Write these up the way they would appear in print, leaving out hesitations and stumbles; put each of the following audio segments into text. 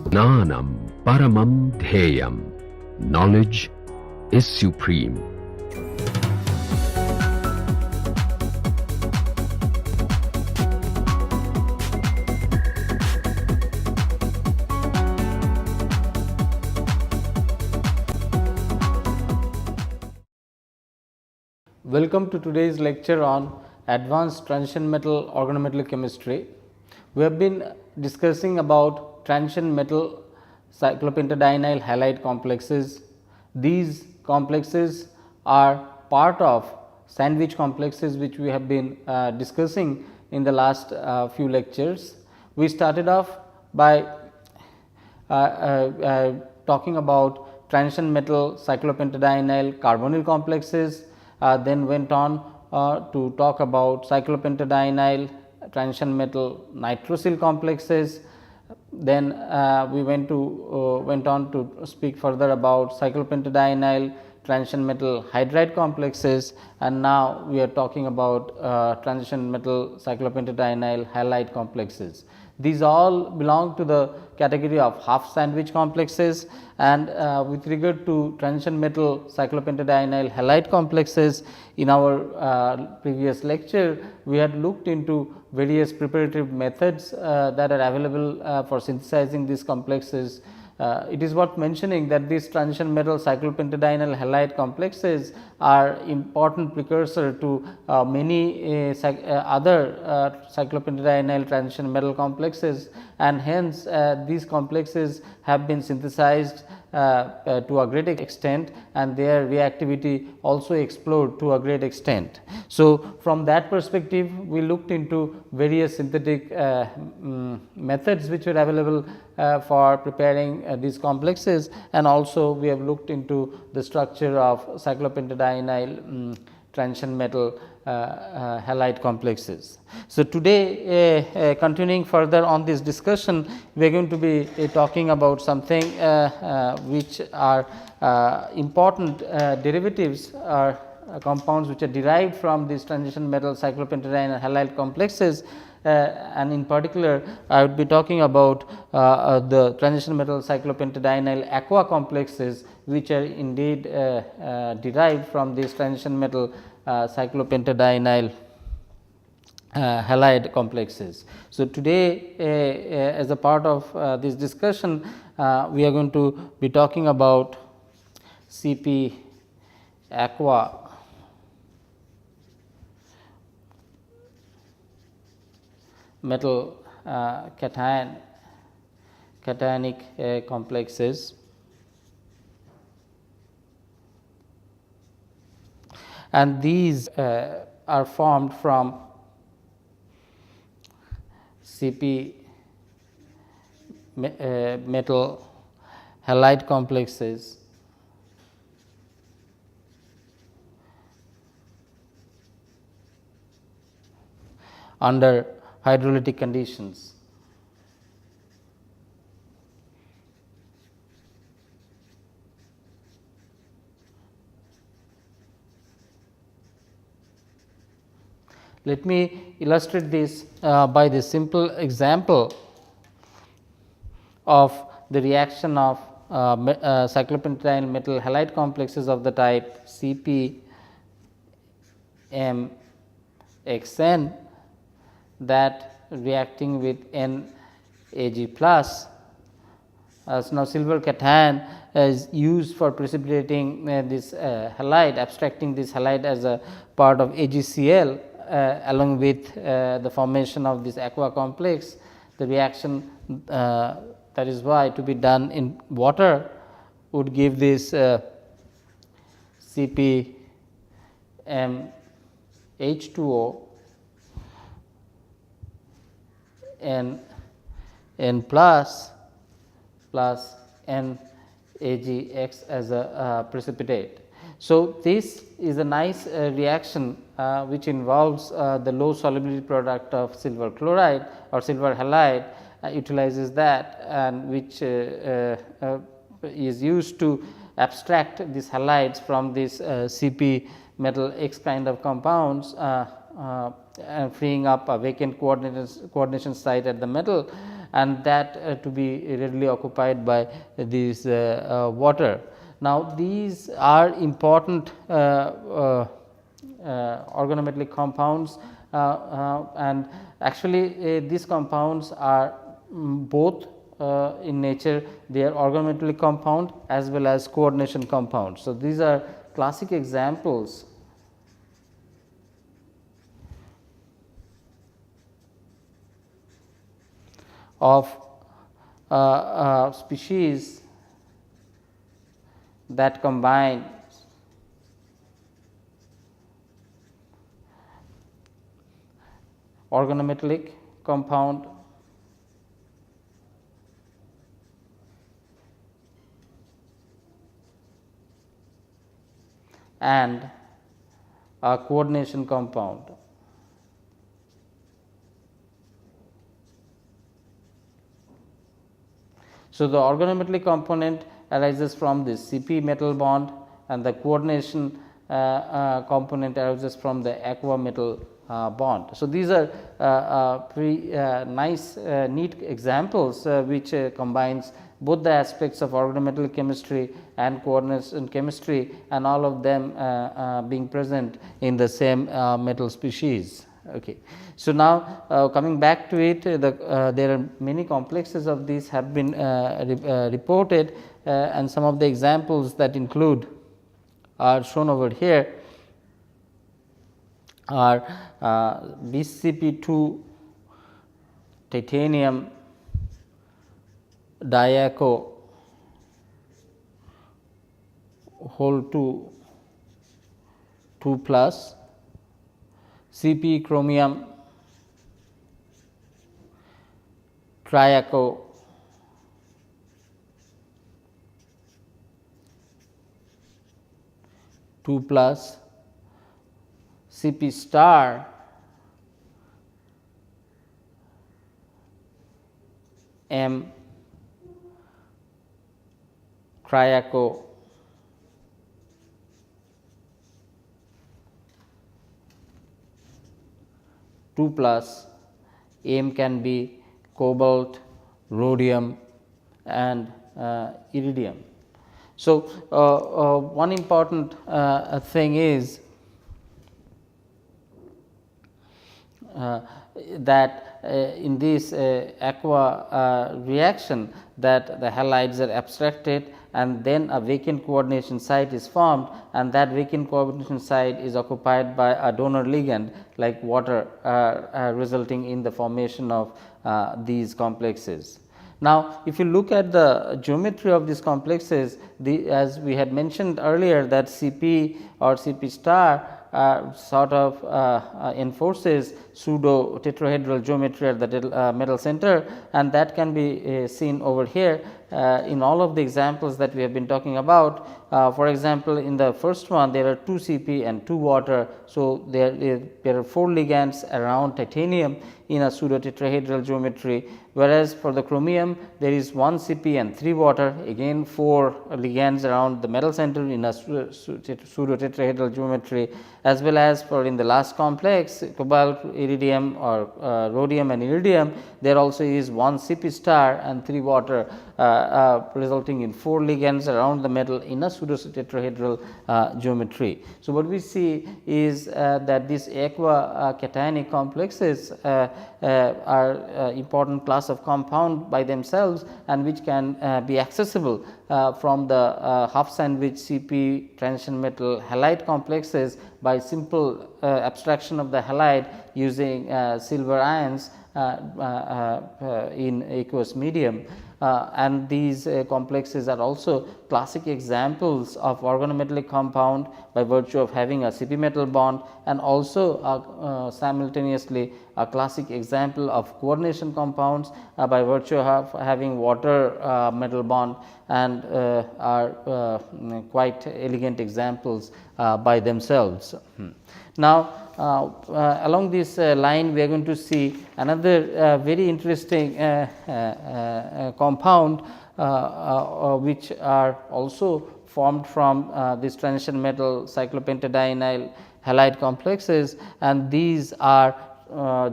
Jnanam paramam dhyayam. Knowledge is supreme. Welcome to today's lecture on advanced transition metal organometallic chemistry. We have been discussing about transition metal cyclopentadienyl halide complexes. These complexes are part of sandwich complexes which we have been discussing in the last few lectures. We started off by talking about transition metal cyclopentadienyl carbonyl complexes, then went on to talk about cyclopentadienyl transition metal nitrosyl complexes. Then we went on to speak further about cyclopentadienyl transition metal hydride complexes, and now we are talking about transition metal cyclopentadienyl halide complexes. These all belong to the category of half sandwich complexes, and with regard to transition metal cyclopentadienyl halide complexes, in our previous lecture we had looked into various preparative methods that are available for synthesizing these complexes. It is worth mentioning that these transition metal cyclopentadienyl halide complexes are important precursor to many other cyclopentadienyl transition metal complexes, and hence these complexes have been synthesized to a great extent, and their reactivity also explored to a great extent. So, from that perspective we looked into various synthetic methods which were available for preparing these complexes, and also we have looked into the structure of cyclopentadienyl transition metal halide complexes. So, today continuing further on this discussion, we are going to be talking about something which are important derivatives or compounds which are derived from these transition metal cyclopentadienyl halide complexes, and in particular I would be talking about the transition metal cyclopentadienyl aqua complexes, which are indeed derived from these transition metal cyclopentadienyl halide complexes. So, today as a part of this discussion we are going to be talking about Cp aqua metal cationic complexes, and these are formed from Cp metal halide complexes under hydrolytic conditions. Let me illustrate this by the simple example of the reaction of cyclopentadienyl metal halide complexes of the type CpMXN that reacting with NAg plus. So, now silver cation is used for precipitating this halide, abstracting this halide as a part of AgCl along with the formation of this aqua complex. The reaction that is why to be done in water would give this CpMH2O N plus NAgX as a precipitate. So, this is a nice reaction which involves the low solubility product of silver chloride or silver halide, utilizes that, and which is used to abstract these halides from this Cp metal X kind of compounds freeing up a vacant coordination site at the metal, and that to be readily occupied by this water. Now, these are important organometallic compounds, and actually these compounds are both in nature, they are organometallic compound as well as coordination compounds. So, these are classic examples of species that combine organometallic compound and a coordination compound. So, the organometallic component arises from this Cp metal bond, and the coordination component arises from the aqua metal bond. So, these are pretty nice neat examples which combines both the aspects of organometallic chemistry and coordination chemistry, and all of them being present in the same metal species. Okay. So, now coming back to it, there are many complexes of these have been reported, and some of the examples that include are shown over here are BCP2 titanium diaco whole 2 plus, Cp chromium triaco two plus, Cp star M triaco two plus, M can be cobalt, rhodium and iridium. So, one important thing is that in this aqua reaction, that the halides are abstracted and then a vacant coordination site is formed, and that vacant coordination site is occupied by a donor ligand like water, resulting in the formation of these complexes. Now, if you look at the geometry of these complexes, as we had mentioned earlier, that Cp or Cp star sort of enforces pseudotetrahedral geometry at the metal center, and that can be seen over here in all of the examples that we have been talking about. For example, in the first one there are 2 Cp and 2 water. So, there are 4 ligands around titanium in a pseudotetrahedral geometry, whereas for the chromium there is 1 Cp and 3 water, again 4 ligands around the metal center in a pseudotetrahedral geometry, as well as for in the last complex cobalt, iridium or rhodium and iridium, there also is 1 Cp star and 3 water, resulting in 4 ligands around the metal in a pseudotetrahedral geometry. So, what we see is that these aqua cationic complexes are important class of compound by themselves, and which can be accessible from the half sandwich Cp transition metal halide complexes by simple abstraction of the halide using silver ions in aqueous medium. And these complexes are also classic examples of organometallic compound by virtue of having a Cp metal bond, and also simultaneously a classic example of coordination compounds by virtue of having water metal bond, and are quite elegant examples by themselves. Now, along this line we are going to see another very interesting compound which are also formed from this transition metal cyclopentadienyl halide complexes, and these are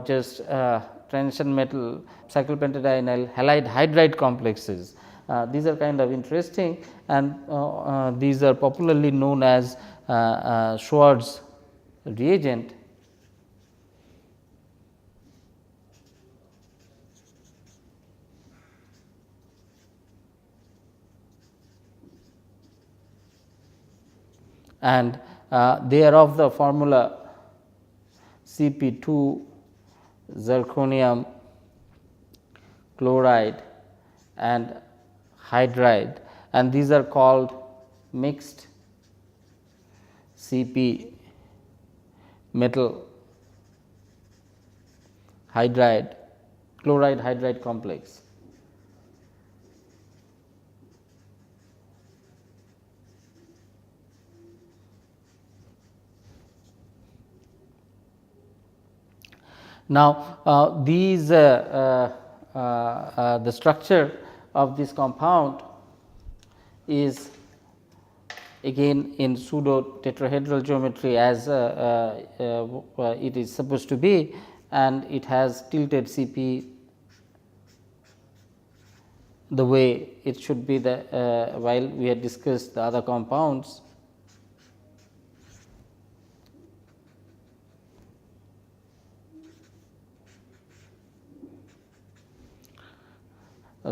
just transition metal cyclopentadienyl halide hydride complexes. These are kind of interesting, and these are popularly known as Schwarz reagent. And they are of the formula Cp2 zirconium chloride and hydride, and these are called mixed Cp metal hydride chloride hydride complex. Now, these the structure of this compound is again in pseudotetrahedral geometry as it is supposed to be, and it has tilted Cp the way it should be the while we had discussed the other compounds.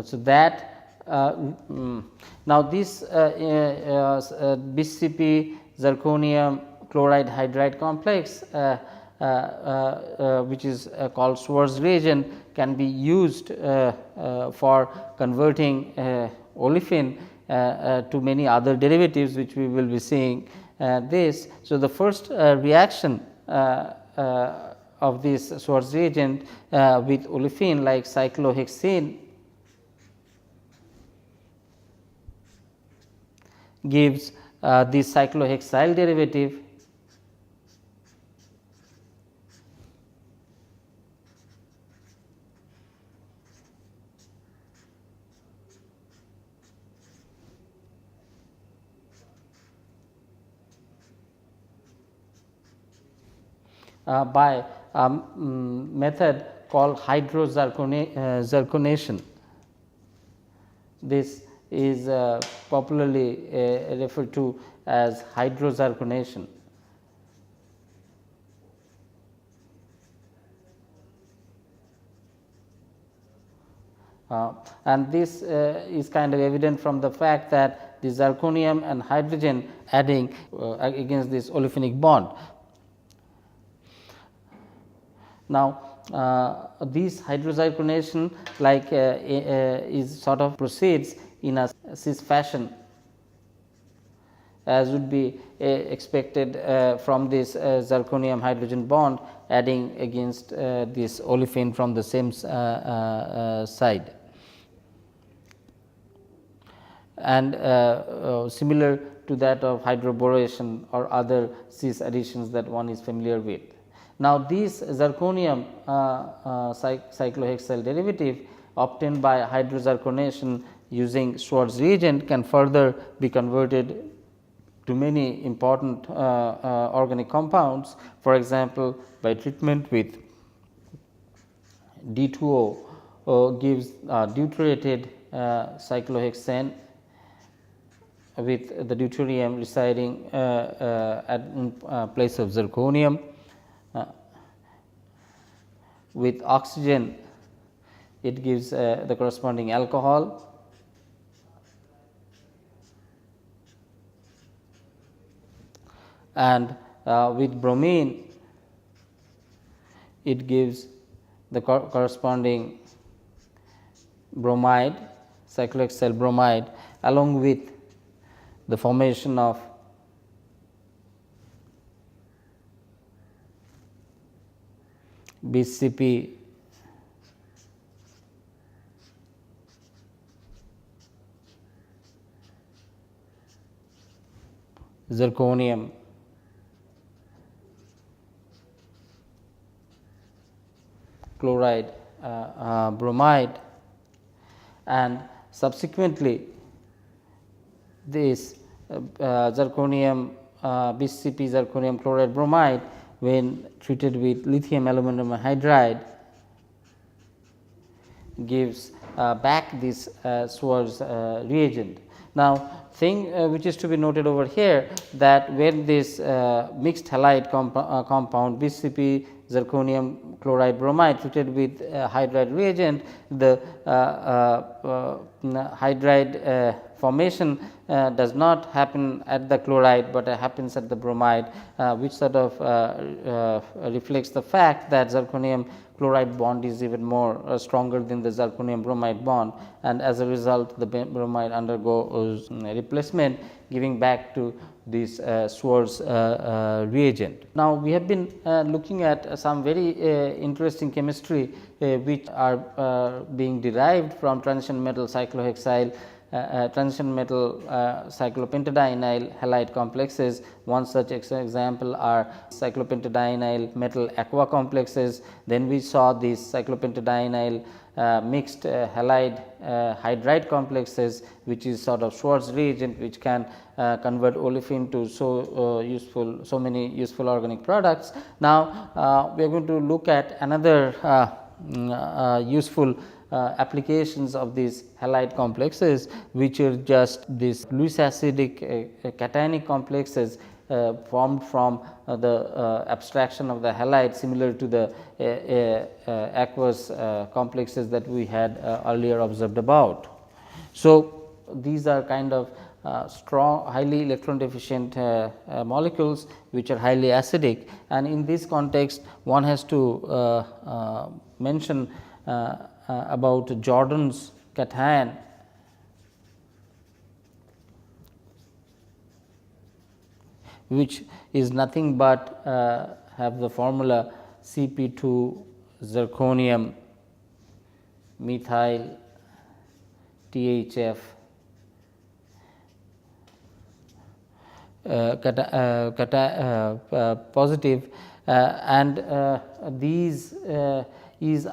So that now this BCP zirconium chloride hydride complex which is called Schwarz reagent can be used for converting olefin to many other derivatives, which we will be seeing this. So, the first reaction of this Schwarz reagent with olefin like cyclohexane gives this cyclohexyl derivative, by a method called hydrozirconation. This is popularly referred to as hydrozirconation. And this is kind of evident from the fact that the zirconium and hydrogen adding against this olefinic bond. Now, this hydrozirconation like is sort of proceeds in a cis fashion, as would be expected from this zirconium hydrogen bond adding against this olefin from the same side, and similar to that of hydroboration or other cis additions that one is familiar with. Now, this zirconium cyclohexyl derivative obtained by hydrozirconation using Schwarz reagent can further be converted to many important organic compounds. For example, by treatment with D2O gives deuterated cyclohexane with the deuterium residing in place of zirconium. With oxygen, it gives the corresponding alcohol. And with bromine, it gives the corresponding bromide, cyclohexyl bromide, along with the formation of BCP zirconium chloride bromide, and subsequently this zirconium BCP zirconium chloride bromide when treated with lithium aluminum hydride gives back this Schwarz reagent. Now, thing which is to be noted over here, that when this mixed halide compound BCP zirconium chloride bromide treated with hydride reagent, the hydride formation does not happen at the chloride, but happens at the bromide, which sort of reflects the fact that zirconium chloride bond is even more stronger than the zirconium bromide bond, and as a result the bromide undergoes replacement, giving back to this Schwarz reagent. Now, we have been looking at some very interesting chemistry which are being derived from transition metal cyclohexyl transition metal cyclopentadienyl halide complexes. One such example are cyclopentadienyl metal aqua complexes. Then we saw these cyclopentadienyl mixed halide hydride complexes, which is sort of Schwarz reagent, which can convert olefin to so many useful organic products. Now, we are going to look at another useful applications of these halide complexes, which are just these Lewis acidic cationic complexes formed from the abstraction of the halide, similar to the aqueous complexes that we had earlier observed about. So, these are kind of strong, highly electron deficient molecules which are highly acidic, and in this context one has to mention about Jordan's cation, which is nothing but have the formula Cp2 zirconium methyl THF positive, and these is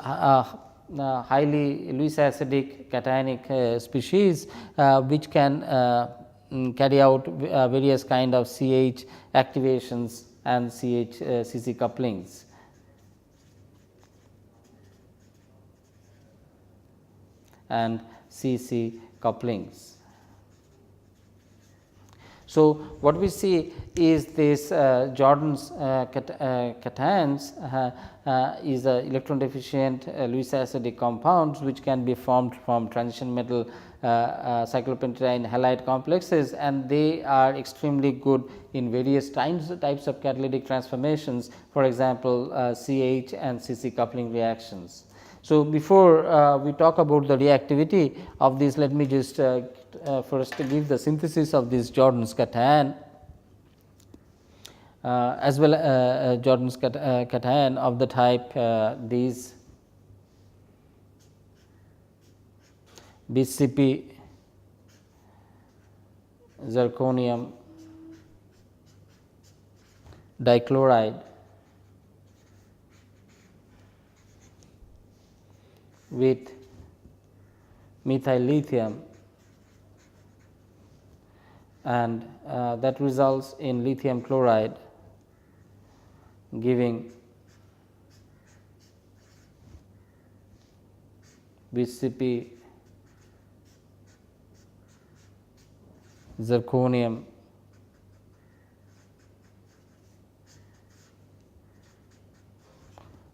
highly Lewis acidic cationic species which can carry out various kind of CH activations and CH CC couplings. And CC couplings. So, what we see is this Jordan's cations is a electron deficient Lewis acidic compounds, which can be formed from transition metal cyclopentadienyl halide complexes, and they are extremely good in various types of catalytic transformations, for example, CH and CC coupling reactions. So, before we talk about the reactivity of this, let me just first give the synthesis of this Jordan's cation as well Jordan's cation of the type these BCP zirconium dichloride with methyl lithium, and that results in lithium chloride giving BCP zirconium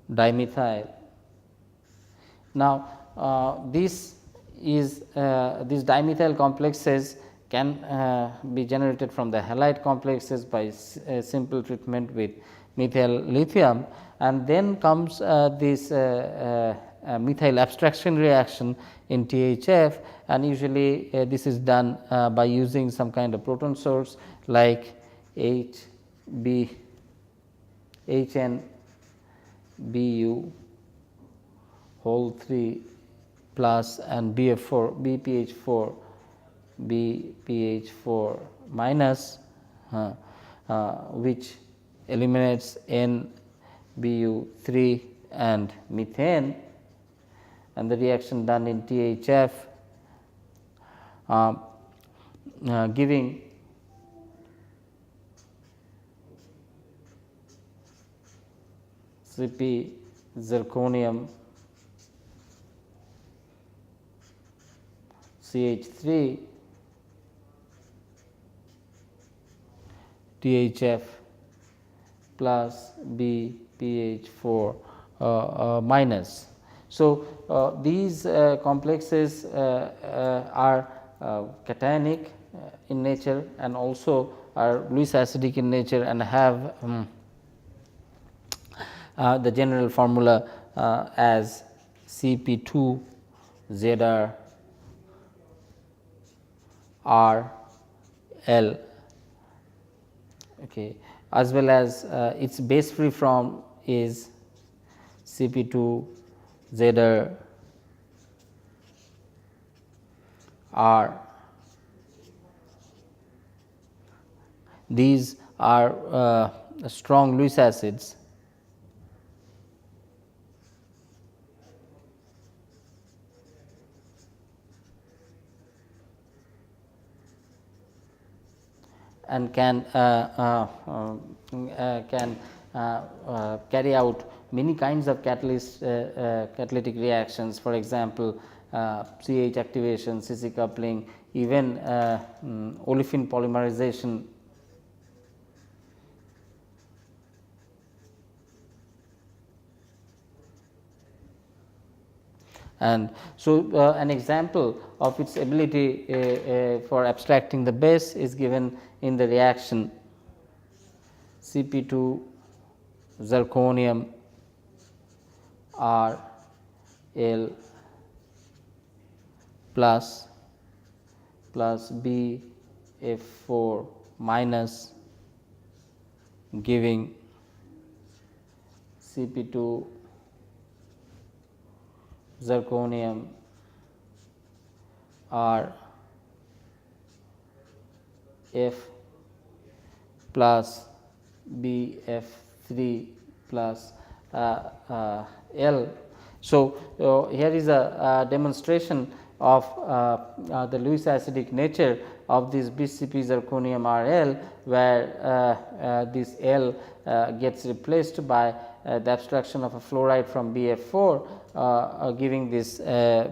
dimethyl. Now, this is these dimethyl complexes can be generated from the halide complexes by simple treatment with methyl lithium, and then comes this methyl abstraction reaction in THF, and usually this is done by using some kind of proton source like HNBU whole 3 plus and BPH4 minus, which eliminates NBU3 and methane, and the reaction done in THF giving Cp zirconium CH3 THF plus BPH4 minus. So, these complexes are cationic in nature and also are Lewis acidic in nature and have the general formula as Cp2 Zr R L, okay, as well as its base free form is Cp2 Zr R. These are strong Lewis acids and can carry out many kinds of catalytic reactions, for example, CH activation, CC coupling, even olefin polymerization. And so, an example of its ability for abstracting the base is given in the reaction Cp2 zirconium R L plus BF4 minus, giving Cp2 zirconium R F plus BF3 plus L. So, here is a demonstration of the Lewis acidic nature of this BCP zirconium RL, where this L gets replaced by the abstraction of a fluoride from BF4, giving this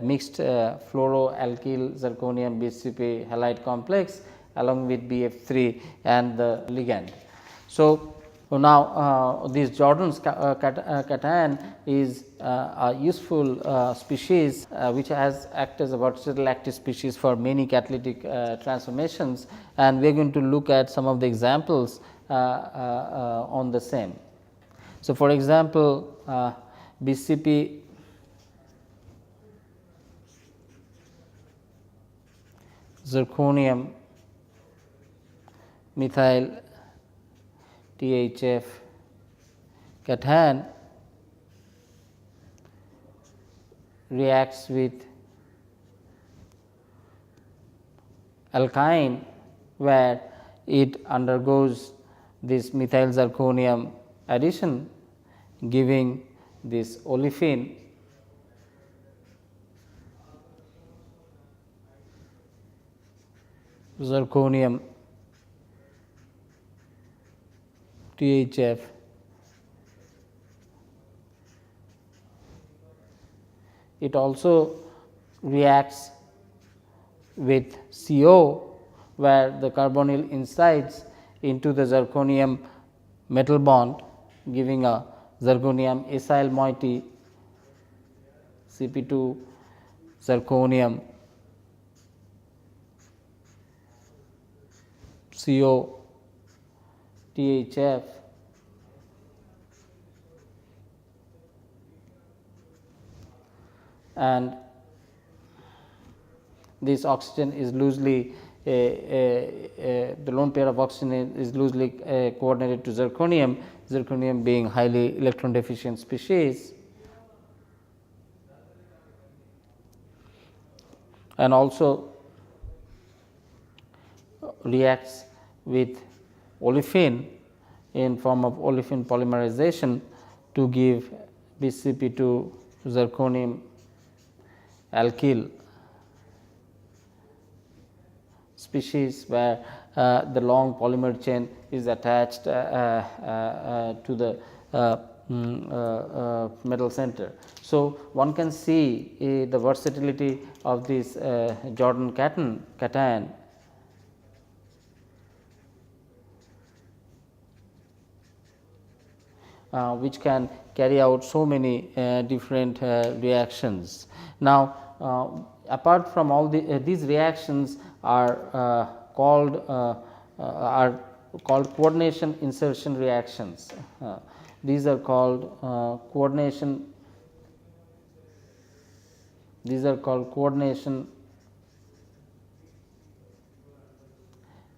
mixed fluoroalkyl zirconium BCP halide complex along with BF3 and the ligand. So, now this Jordan's cation is a useful species which has acted as a versatile active species for many catalytic transformations, and we are going to look at some of the examples on the same. So, for example, BCP zirconium methyl THF cation reacts with alkyne, where it undergoes this methyl zirconium addition, giving this olefin zirconium THF it also reacts with CO, where the carbonyl incides into the zirconium metal bond, giving a zirconium acyl moiety Cp2 zirconium CO THF and this oxygen is loosely the lone pair of oxygen is loosely coordinated to zirconium, zirconium being highly electron deficient species, and also reacts with olefin in form of olefin polymerization to give BCP2 zirconium alkyl species, where the long polymer chain is attached to the metal center. So, one can see the versatility of this Jordan cation which can carry out so many different reactions. Now, apart from all these reactions are called coordination insertion reactions. These are called coordination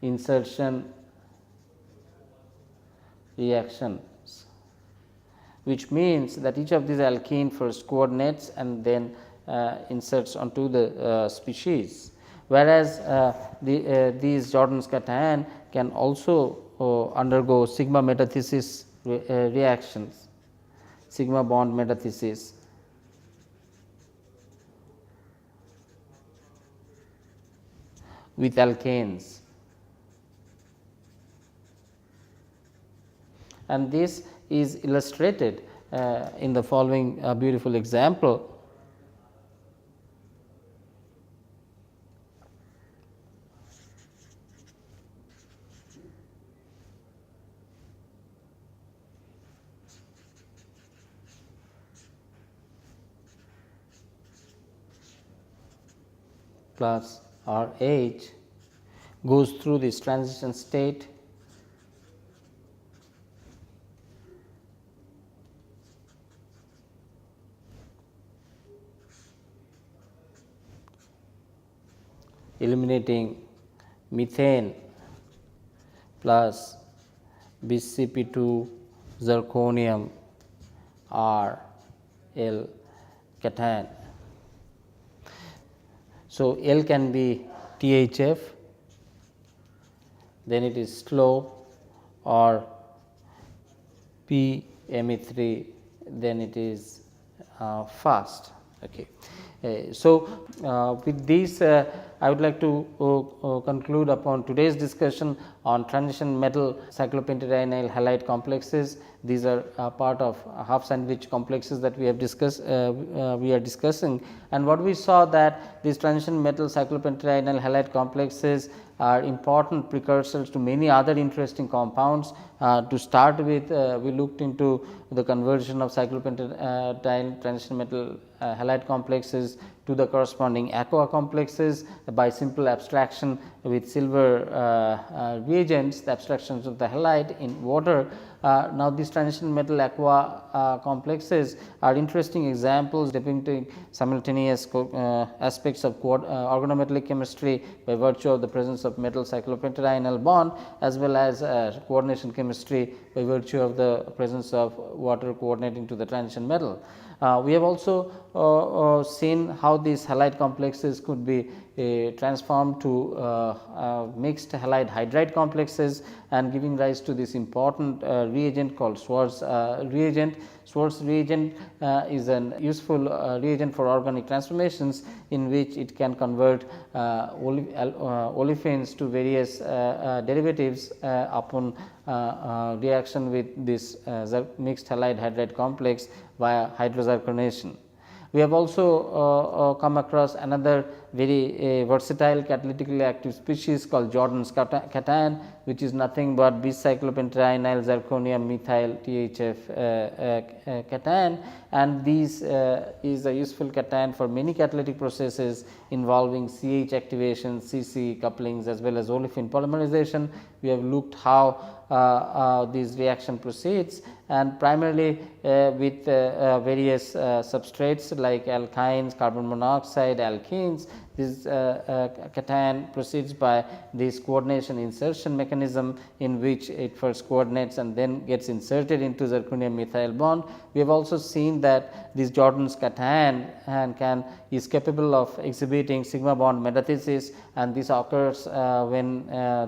insertion reactions, which means that each of these alkene first coordinates and then inserts onto the species, whereas these Jordan's cation can also undergo sigma metathesis reactions, sigma bond metathesis, with alkanes, and this is illustrated in the following beautiful example. Plus R H goes through this transition state eliminating methane plus BCP2 zirconium R L cation. So, L can be THF, then it is slow, or PME3, then it is fast. Okay. So, with this I would like to conclude upon today's discussion on transition metal cyclopentadienyl halide complexes. These are part of half sandwich complexes that we have discussed, we are discussing, and what we saw that these transition metal cyclopentadienyl halide complexes are important precursors to many other interesting compounds. To start with, we looked into the conversion of cyclopentadienyl transition metal halide complexes to the corresponding aqua complexes by simple abstraction with silver reagents, the abstractions of the halide in water. Now, these transition metal aqua complexes are interesting examples depicting simultaneous aspects of organometallic chemistry by virtue of the presence of metal cyclopentadienyl bond, as well as coordination chemistry by virtue of the presence of water coordinating to the transition metal. We have also seen how these halide complexes could be transformed to mixed halide hydride complexes and giving rise to this important reagent called Schwarz reagent. Schwarz reagent is an useful reagent for organic transformations, in which it can convert olefins to various derivatives upon reaction with this mixed halide hydride complex via hydrozirconation. We have also come across another very versatile catalytically active species called Jordan's cation, which is nothing but bis-cyclopentadienyl zirconium methyl THF cation, and this is a useful cation for many catalytic processes involving CH activation, CC couplings, as well as olefin polymerization. We have looked how this reaction proceeds, and primarily with various substrates like alkynes, carbon monoxide, alkenes. This cation proceeds by this coordination insertion mechanism, in which it first coordinates and then gets inserted into zirconium methyl bond. We have also seen that this Jordan's cation is capable of exhibiting sigma bond metathesis, and this occurs when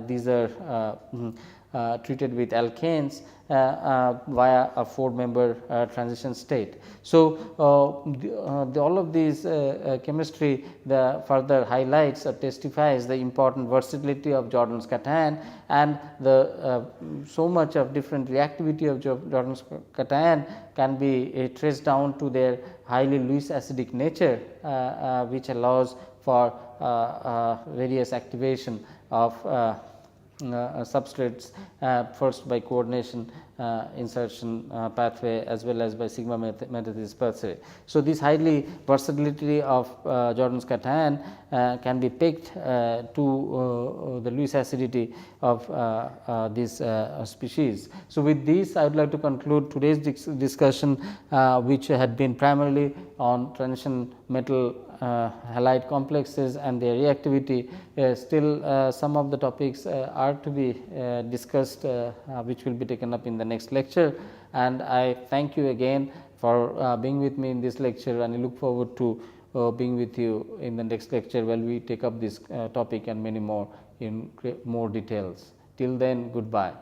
these are treated with alkanes via a 4-member transition state. So, all of these chemistry further highlights or testifies the important versatility of Jordan's cation, and the so much of different reactivity of Jordan's cation can be traced down to their highly Lewis acidic nature, which allows for various activation of substrates, first by coordination insertion pathway as well as by sigma metathesis pathway. So, this highly versatility of Jordan's cation can be picked to the Lewis acidity of this species. So, with this I would like to conclude today's discussion, which had been primarily on transition metal halide complexes and their reactivity. Still some of the topics are to be discussed, which will be taken up in the next lecture, and I thank you again for being with me in this lecture, and I look forward to being with you in the next lecture while we take up this topic and many more in more details. Till then, goodbye.